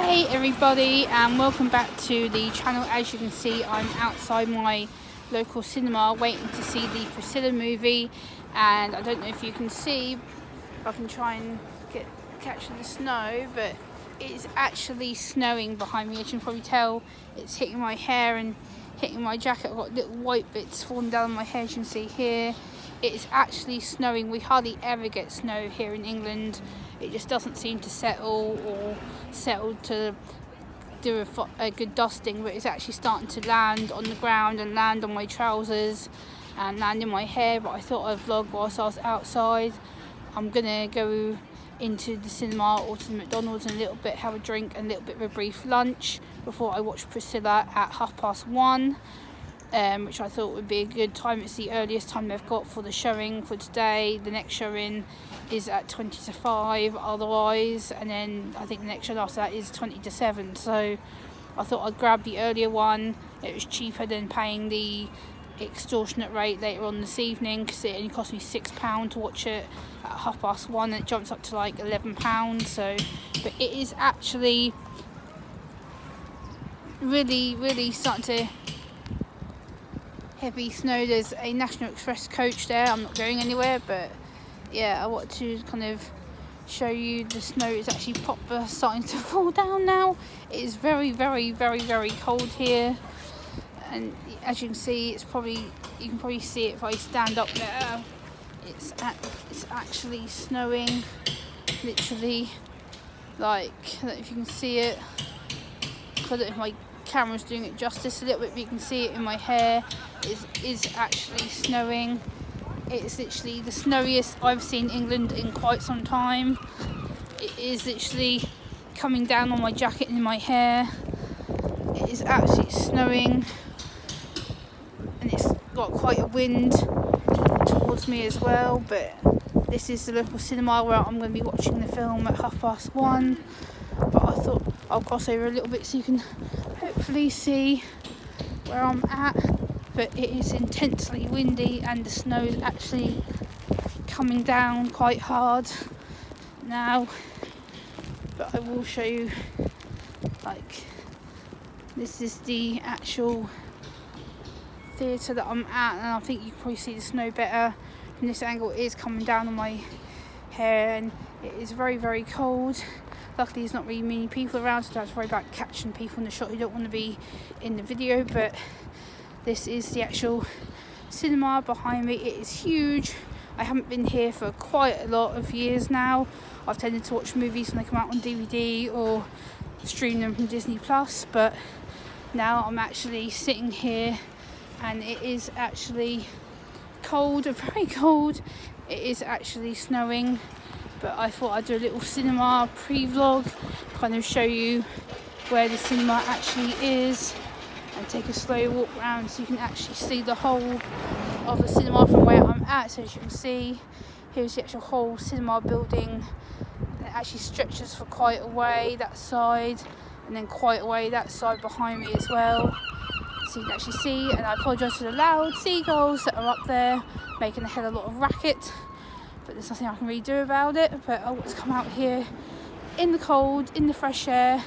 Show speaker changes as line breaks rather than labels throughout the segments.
Hey everybody, and welcome back to the channel. As you can see, I'm outside my local cinema waiting to see the Priscilla movie, and I don't know if you can see, if I can try and catch the snow, but it's actually snowing behind me. As you can probably tell, it's hitting my hair and hitting my jacket. I've got little white bits falling down my hair, as you can see here. It is actually snowing. We hardly ever get snow here in England. It just doesn't seem to settle to do a good dusting, but it's actually starting to land on the ground and land on my trousers and land in my hair. But I thought I'd vlog whilst I was outside. I'm gonna go into the cinema or to the McDonald's in a little bit, have a drink and a little bit of a brief lunch before I watch Priscilla at 1:30. Which I thought would be a good time. It's the earliest time they've got for the showing for today. The next showing is at 5:20 otherwise, and then I think the next show after that is 6:50. So I thought I'd grab the earlier one. It was cheaper than paying the extortionate rate later on this evening, because it only cost me £6 to watch it at 1:30, and it jumps up to like £11. So, but it is actually really starting to heavy snow. There's a National Express coach there. I'm not going anywhere, but yeah, I want to kind of show you the snow is actually starting to fall down now. It is very cold here, and as you can see, you can probably see it if I stand up there. It's actually snowing, literally. Like, I don't know if you can see it. I don't know if my camera's doing it justice a little bit, but you can see it in my hair. It is actually snowing. It's literally the snowiest I've seen England in quite some time. It is literally coming down on my jacket and in my hair. It is absolutely snowing, and it's got quite a wind towards me as well. But this is the local cinema where I'm going to be watching the film at 1:30. But I thought I'll cross over a little bit so you can hopefully see where I'm at. But it is intensely windy, and the snow is actually coming down quite hard now. But I will show you, like, this is the actual theatre that I'm at, and I think you can probably see the snow better from this angle. It is coming down on my hair, and it is very cold. Luckily there's not really many people around, so I don't have to worry about catching people in the shot who don't want to be in the video. But this is the actual cinema behind me. It is huge. I haven't been here for quite a lot of years now. I've tended to watch movies when they come out on DVD or stream them from Disney Plus, but now I'm actually sitting here, and it is actually cold, very cold. It is actually snowing. But I thought I'd do a little cinema pre-vlog, kind of show you where the cinema actually is, and take a slow walk around so you can actually see the whole of the cinema from where I'm at. So as you can see, here's the actual whole cinema building. It actually stretches for quite a way that side, and then quite a way that side behind me as well. So you can actually see, and I apologise for the loud seagulls that are up there making a hell of a lot of racket. But there's nothing I can really do about it. But I want to come out here in the cold, in the fresh air,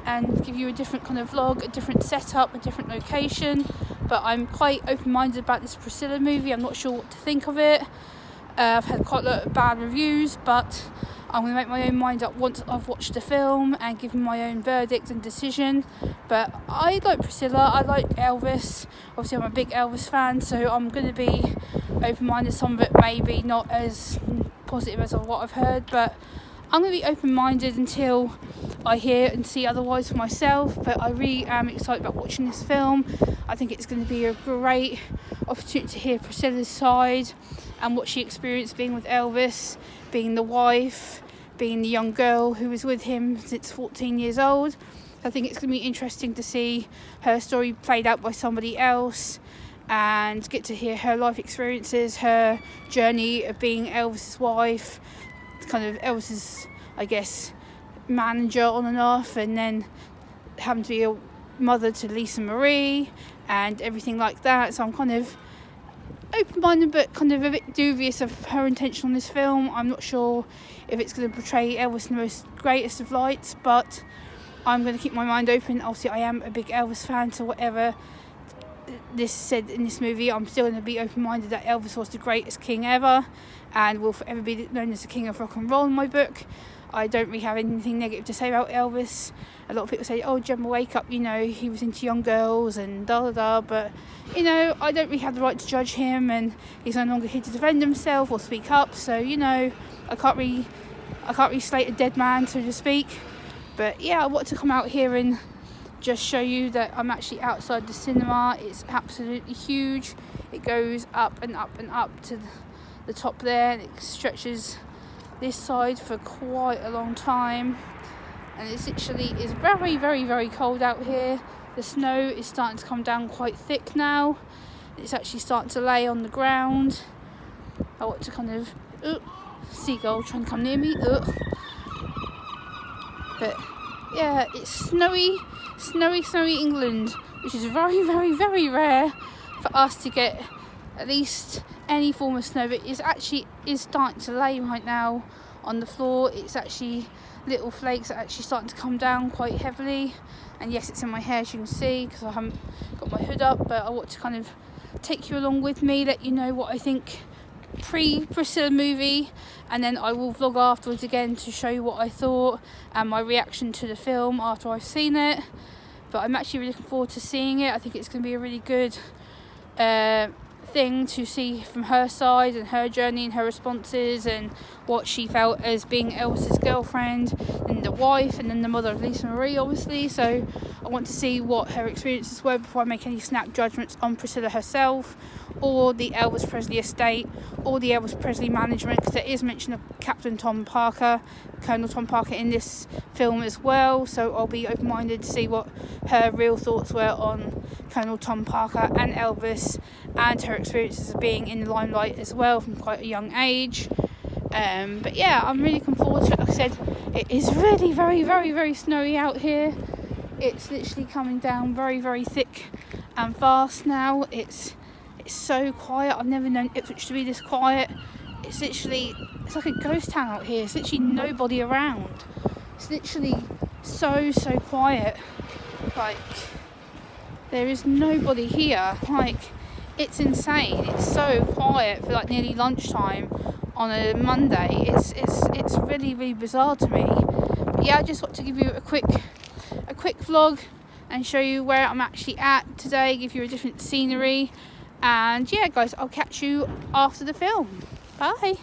and give you a different kind of vlog, a different setup, a different location. But I'm quite open-minded about this Priscilla movie. I'm not sure what to think of it. I've had quite a lot of bad reviews, but I'm going to make my own mind up once I've watched the film and given my own verdict and decision. But I like Priscilla, I like Elvis. Obviously I'm a big Elvis fan, so I'm going to be open-minded. Some of it maybe not as positive as what I've heard, but I'm going to be open-minded until I hear and see otherwise for myself. But I really am excited about watching this film. I think it's going to be a great opportunity to hear Priscilla's side and what she experienced being with Elvis, being the wife, being the young girl who was with him since 14 years old. I think it's going to be interesting to see her story played out by somebody else, and get to hear her life experiences, her journey of being Elvis's wife, kind of Elvis's, I guess, manager on and off, and then having to be a mother to Lisa Marie and everything like that. So I'm kind of open-minded, but kind of a bit dubious of her intention on this film. I'm not sure if it's going to portray Elvis in the most greatest of lights, but I'm going to keep my mind open. Obviously, I am a big Elvis fan, so whatever this said in this movie, I'm still going to be open-minded that Elvis was the greatest king ever and will forever be known as the king of rock and roll in my book. I don't really have anything negative to say about Elvis. A lot of people say, oh, Gemma, wake up, he was into young girls and da-da-da, but, I don't really have the right to judge him, and he's no longer here to defend himself or speak up, so, I can't really slate a dead man, so to speak. But, yeah, I want to come out here and just show you that I'm actually outside the cinema. It's absolutely huge. It goes up and up and up to the top there, and it stretches this side for quite a long time, and it's very, very, very cold out here. The snow is starting to come down quite thick now. It's actually starting to lay on the ground. I want to kind of seagull trying to come near me. But yeah, it's snowy England, which is very, very, very rare for us to get at least any form of snow. But it is starting to lay right now on the floor. It's actually little flakes that are actually starting to come down quite heavily, and yes, it's in my hair, as you can see, because I haven't got my hood up. But I want to kind of take you along with me, let you know what I think pre-Priscilla movie, and then I will vlog afterwards again to show you what I thought and my reaction to the film after I've seen it. But I'm actually really looking forward to seeing it. I think it's going to be a really good thing to see from her side and her journey and her responses and what she felt as being Elvis's girlfriend and the wife and then the mother of Lisa Marie, obviously. So I want to see what her experiences were before I make any snap judgments on Priscilla herself or the Elvis Presley estate or the Elvis Presley management, because there is mention of Colonel Tom Parker in this film as well. So I'll be open-minded to see what her real thoughts were on Colonel Tom Parker and Elvis and her experiences of being in the limelight as well from quite a young age. But yeah, I'm really looking forward to it. Like I said, it is really very, very, very snowy out here. It's literally coming down very, very thick and fast now. It's so quiet. I've never known Ipswich to be this quiet. It's like a ghost town out here. It's literally nobody around. It's literally so quiet. Like, there is nobody here. Like, it's insane. It's so quiet for like nearly lunchtime on a Monday. It's really, really bizarre to me. But yeah, I just want to give you a quick vlog and show you where I'm actually at today, give you a different scenery. And yeah, guys, I'll catch you after the film. Bye.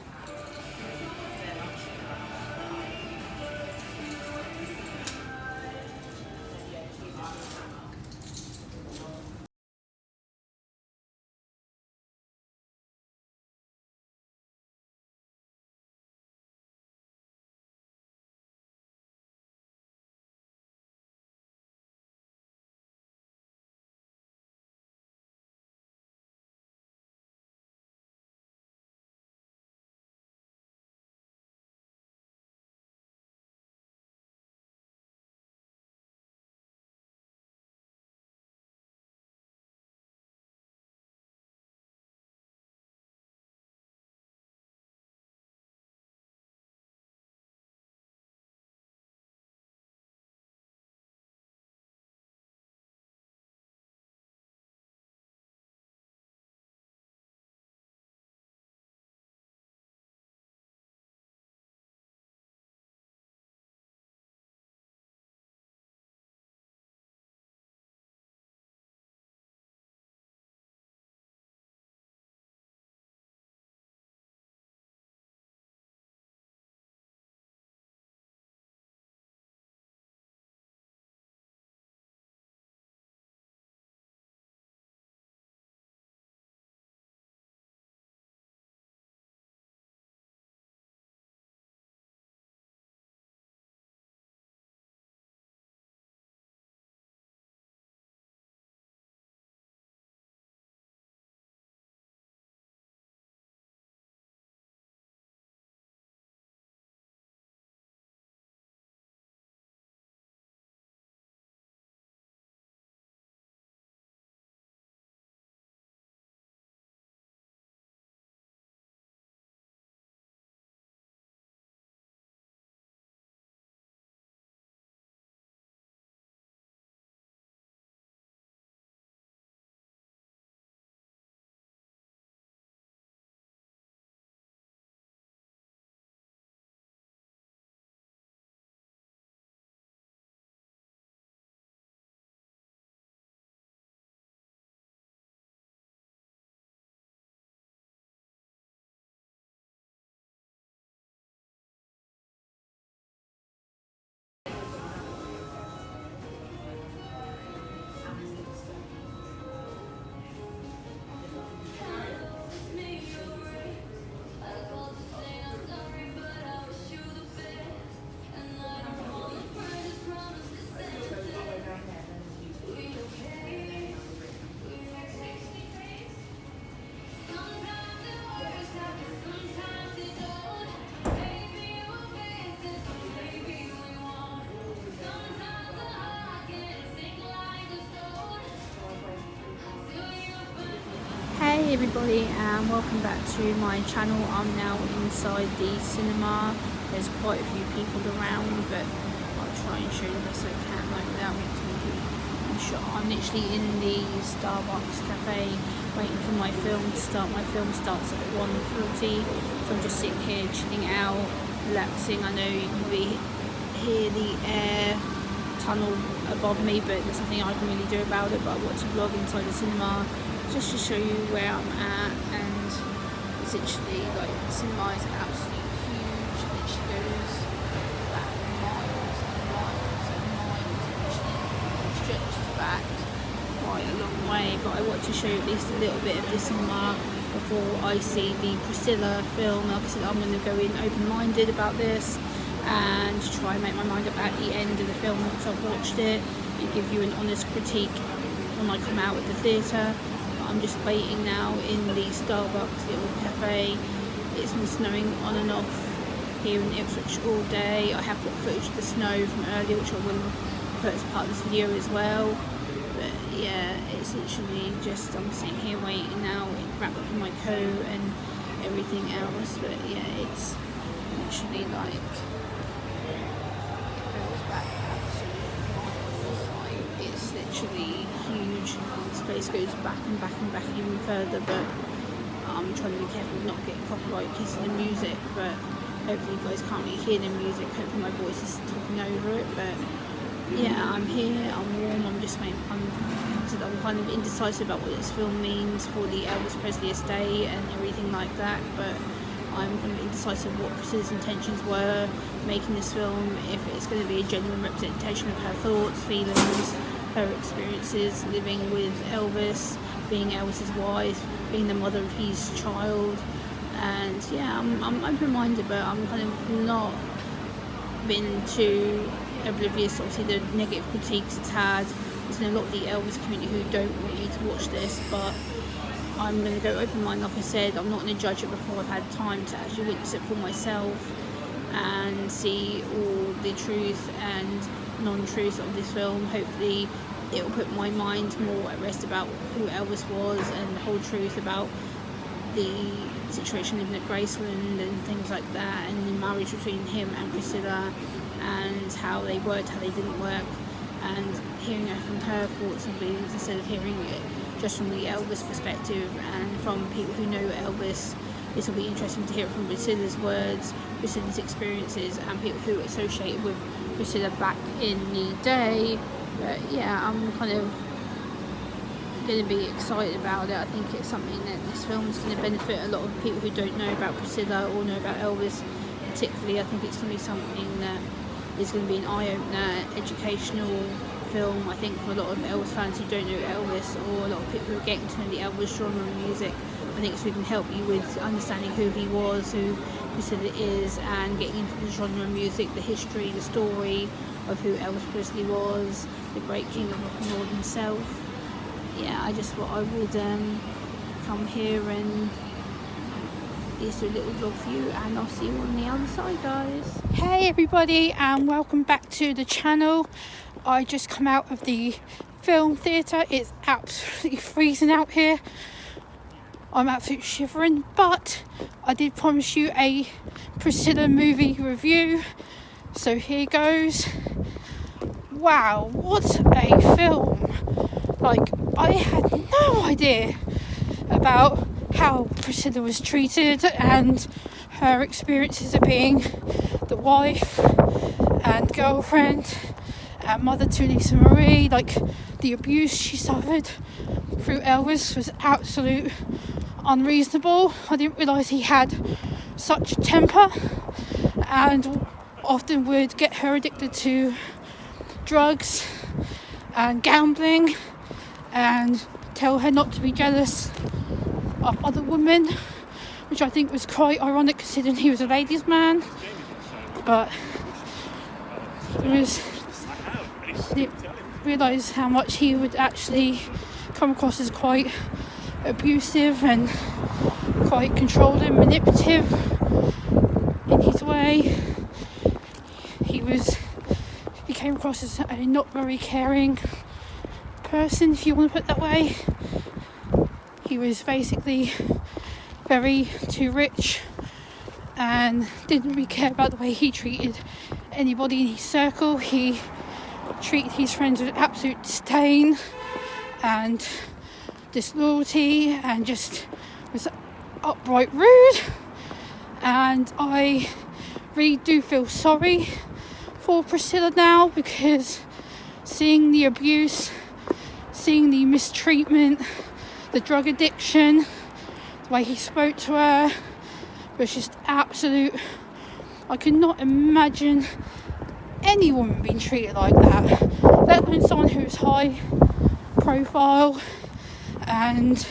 Hey everybody, and welcome back to my channel. I'm now inside the cinema. There's quite a few people around, but I'll try and show you the best I can without getting shot. I'm literally in the Starbucks cafe waiting for my film to start. My film starts at 1:40, so I'm just sitting here chilling out, relaxing. I know you can probably hear the air tunnel above me, but there's nothing I can really do about it. But I want to vlog inside the cinema just to show you where I'm at, and it's literally like the cinema is absolutely huge. It literally goes back miles and miles and miles. It literally stretches back quite a long way, but I want to show you at least a little bit of the cinema before I see the Priscilla film. Like I said, I'm going to go in open-minded about this and try and make my mind up at the end of the film once I've watched it and give you an honest critique when I come out of the theatre. I'm just waiting now in the Starbucks little cafe. It's been snowing on and off here in Ipswich all day. I have got footage of the snow from earlier, which I will put as part of this video as well. But yeah, it's literally just, I'm sitting here waiting now, wrapped up in my coat and everything else. But yeah, it's literally like, it goes back absolutely miles. Like, it's literally huge. This place goes back and back and back even further, but I'm trying to be careful not getting copyright because of the music, but hopefully you guys can't really hear the music. Hopefully my voice is talking over it. But yeah, I'm here, I'm warm, I'm just waiting. I'm kind of indecisive about what this film means for the Elvis Presley estate and everything like that, but I'm kind of indecisive what Priscilla's intentions were making this film, if it's going to be a genuine representation of her thoughts, feelings, her experiences living with Elvis, being Elvis's wife, being the mother of his child. And yeah, I'm open-minded, but I'm kind of not been too oblivious, obviously, the negative critiques it's had. There's a lot of the Elvis community who don't want me to watch this, but I'm going to go open-minded. Like I said, I'm not going to judge it before I've had time to actually witness it for myself and see all the truth and non-truth of this film. Hopefully it will put my mind more at rest about who Elvis was and the whole truth about the situation living at Graceland and things like that, and the marriage between him and Priscilla and how they worked, how they didn't work, and hearing it from her thoughts and feelings instead of hearing it just from the Elvis perspective and from people who know Elvis. This will be interesting to hear it from Priscilla's words, Priscilla's experiences, and people who associated with Priscilla back in the day. But yeah, I'm kind of going to be excited about it. I think it's something that this film is going to benefit a lot of people who don't know about Priscilla or know about Elvis particularly. I think it's going to be something that is going to be an eye-opener, educational film, I think, for a lot of Elvis fans who don't know Elvis, or a lot of people who are getting to know the Elvis genre of music. I think so we can help you with understanding who he was, who Priscilla is, and getting into the genre of music, the history, the story of who Elvis Presley was, the great king of rock and roll himself. Yeah, I just thought I would come here and just do a little vlog for you, and I'll see you on the other side, guys. Hey everybody, and welcome back to the channel. I just come out of the film theatre. It's absolutely freezing out here. I'm absolutely shivering, but I did promise you a Priscilla movie review, so here goes. Wow, what a film. Like, I had no idea about how Priscilla was treated and her experiences of being the wife and girlfriend and mother to Lisa Marie. Like, the abuse she suffered through Elvis was absolute unreasonable. I didn't realise he had such temper and often would get her addicted to drugs and gambling and tell her not to be jealous of other women, which I think was quite ironic considering he was a ladies' man. But I didn't realise how much he would actually come across as quite abusive and quite controlling, manipulative in his way. He came across as a not very caring person, if you want to put it that way. he was basically very too rich and didn't really care about the way he treated anybody in his circle. He treated his friends with absolute disdain and disloyalty and just was outright rude. And I really do feel sorry for Priscilla now, because seeing the abuse, seeing the mistreatment, the drug addiction, the way he spoke to her was just absolute. I could not imagine any woman being treated like that, let alone someone who was high profile and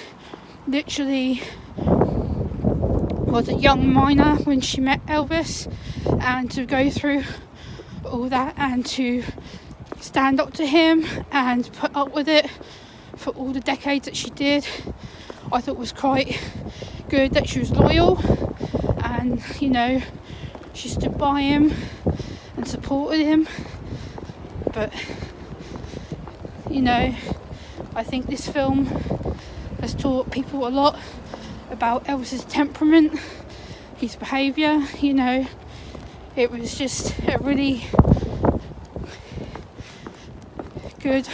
literally was a young minor when she met Elvis, and to go through all that and to stand up to him and put up with it for all the decades that she did. I thought was quite good that she was loyal and, you know, she stood by him and supported him. But, you know, I think this film has taught people a lot about Elvis's temperament, his behaviour. You know, it was just a really good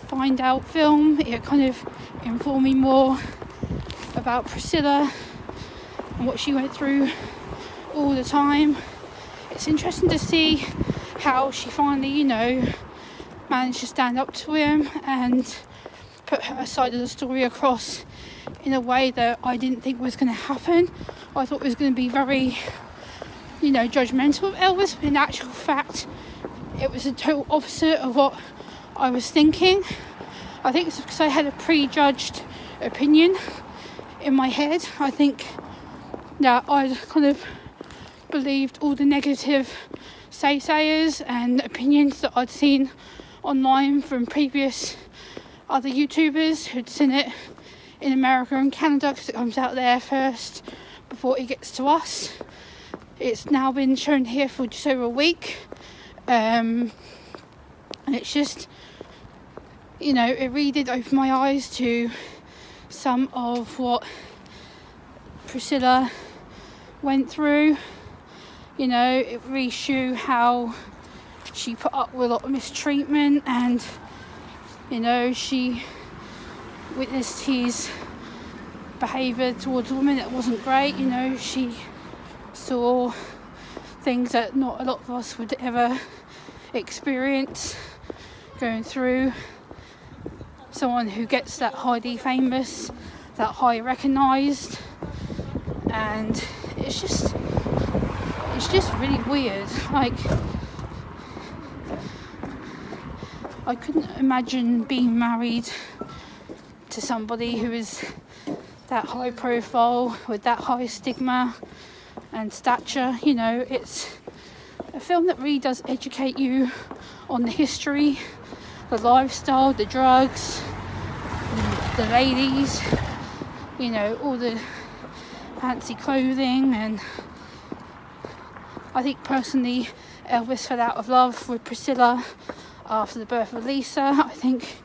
find out film. It kind of informed me more about Priscilla and what she went through all the time. It's interesting to see how she finally, you know, managed to stand up to him and put her side of the story across in a way that I didn't think was going to happen. I thought it was going to be very, you know, judgmental of Elvis, but in actual fact it was the total opposite of what I was thinking. I think it's because I had a prejudged opinion in my head. I think that I kind of believed all the negative say-sayers and opinions that I'd seen online from previous other YouTubers who'd seen it in America and Canada, because it comes out there first before it gets to us. It's now been shown here for just over a week, and it's just, you know, it really did open my eyes to some of what Priscilla went through. You know, it really showed how she put up with a lot of mistreatment, and, you know, she witnessed his behaviour towards women that wasn't great. You know, she saw things that not a lot of us would ever experience going through. Someone who gets that highly famous, that high recognised, and it's just really weird. Like, I couldn't imagine being married to somebody who is that high profile, with that high stigma and stature. You know, it's a film that really does educate you on the history, the lifestyle, the drugs, the ladies, you know, all the fancy clothing. And I think personally Elvis fell out of love with Priscilla after the birth of Lisa. I think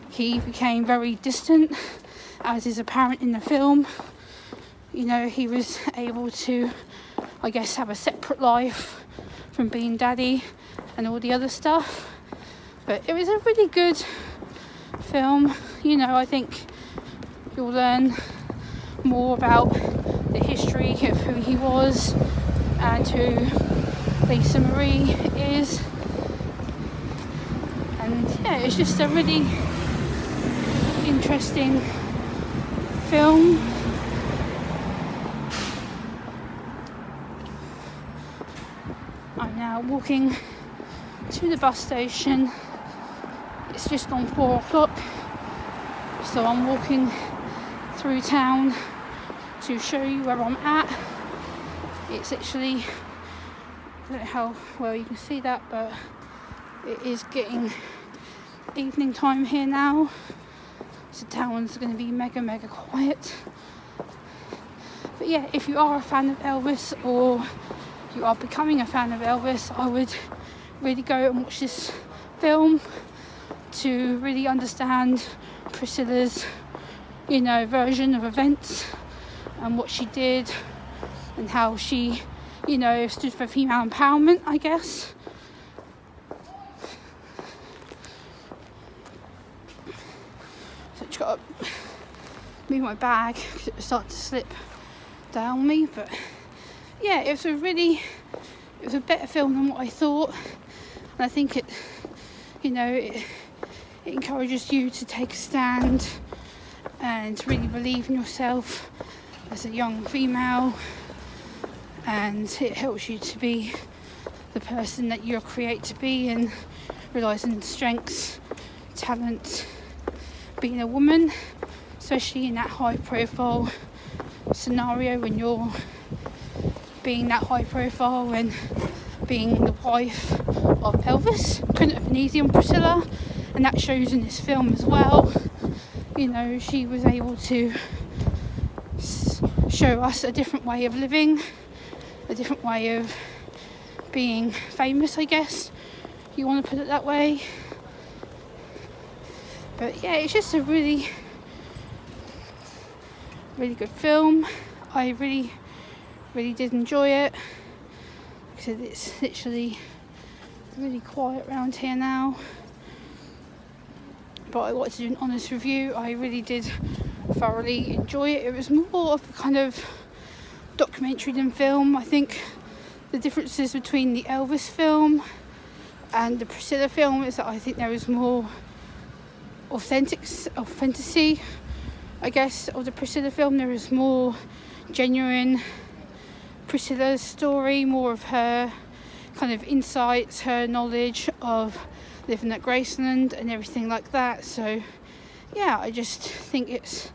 he became very distant, as is apparent in the film. You know, he was able to, I guess, have a separate life from being daddy and all the other stuff. But it was a really good film. You know, I think you'll learn more about the history of who he was and who Lisa Marie is. And yeah, it's just a really interesting film. I'm now walking to the bus station. It's just gone 4 o'clock, so I'm walking through town to show you where I'm at. It's actually, I don't know how well you can see that, but it is getting evening time here now, so town's going to be mega quiet. But yeah, if you are a fan of Elvis, or you are becoming a fan of Elvis, I would really go and watch this film to really understand Priscilla's version of events and what she did and how she, stood for female empowerment, I guess. So I just got to move my bag because it was starting to slip down me, but yeah, it was a better film than what I thought, and I think it encourages you to take a stand and to really believe in yourself as a young female, and it helps you to be the person that you're created to be and realising strengths, talent, being a woman, especially in that high profile scenario when you're being that high profile and being the wife of Elvis. Couldn't have been easy on Priscilla, and that shows in this film as well. She was able to show us a different way of living, a different way of being famous, I guess you want to put it that way. But yeah, it's just a really, really good film. I really, really did enjoy it because it's literally really quiet around here now. But I wanted to do an honest review. I really did thoroughly enjoy it. It was more of a kind of documentary than film. I think the differences between the Elvis film and the Priscilla film is that I think there was more authenticity, I guess, of the Priscilla film. There was more genuine Priscilla's story, more of her kind of insights, her knowledge of living at Graceland and everything like that. So yeah, I just think it's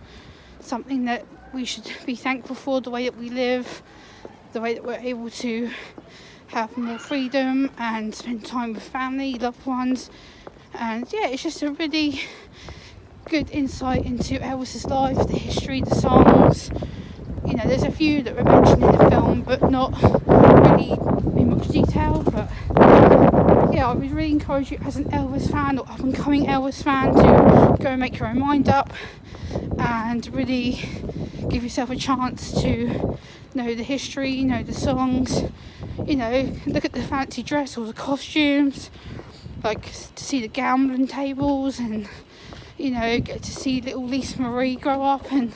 something that we should be thankful for, the way that we live, the way that we're able to have more freedom and spend time with family, loved ones. And yeah, it's just a really good insight into Elvis's life, the history, the songs. There's a few that were mentioned in the film, but not really in much detail. But yeah, I would really encourage you as an Elvis fan or up-and-coming Elvis fan to go and make your own mind up and really give yourself a chance to know the history, the songs, look at the fancy dress or the costumes, like to see the gambling tables and, get to see little Lisa Marie grow up. And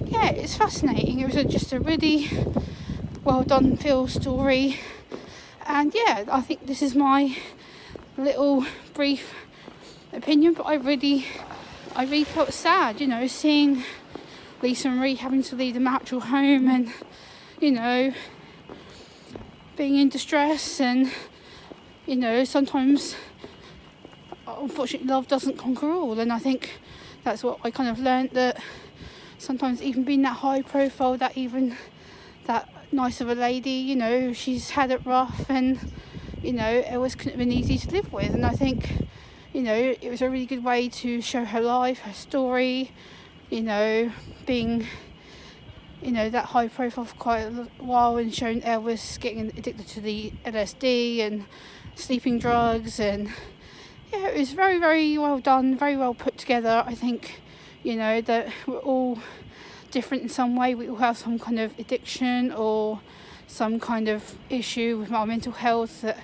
yeah, it's fascinating. It was just a really well done film story. And yeah, I think this is my little brief opinion, but I really felt sad, seeing Lisa Marie having to leave the marital home and, being in distress. And, sometimes, unfortunately, love doesn't conquer all. And I think that's what I kind of learnt, that sometimes even being that high profile, that nice of a lady, she's had it rough, and it always couldn't have been easy to live with. And I think it was a really good way to show her life, her story, being that high profile for quite a while, and showing Elvis getting addicted to the LSD and sleeping drugs. And yeah, it was very, very well done, very well put together. I think that we're all different in some way. We all have some kind of addiction or some kind of issue with our mental health that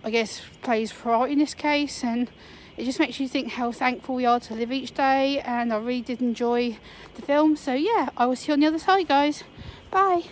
I guess plays part in this case, and it just makes you think how thankful we are to live each day. And I really did enjoy the film. So yeah, I will see you on the other side, guys. Bye.